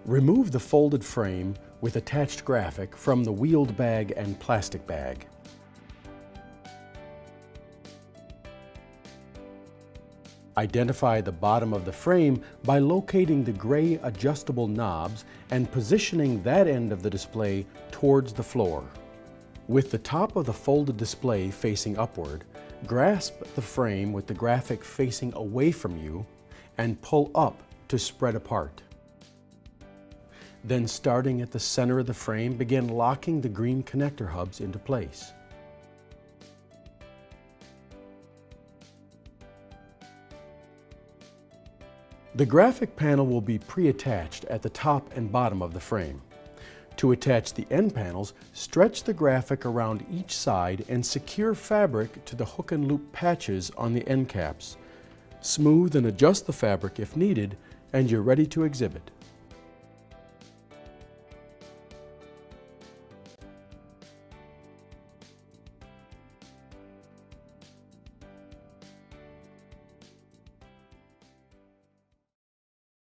Remove the folded frame with attached graphic from the wheeled bag and plastic bag. Identify the bottom of the frame by locating the gray adjustable knobs and positioning that end of the display towards the floor. With the top of the folded display facing upward, grasp the frame with the graphic facing away from you and pull up to spread apart. Then, starting at the center of the frame, begin locking the green connector hubs into place. The graphic panel will be pre-attached at the top and bottom of the frame. To attach the end panels, stretch the graphic around each side and secure fabric to the hook and loop patches on the end caps. Smooth and adjust the fabric if needed, and you're ready to exhibit.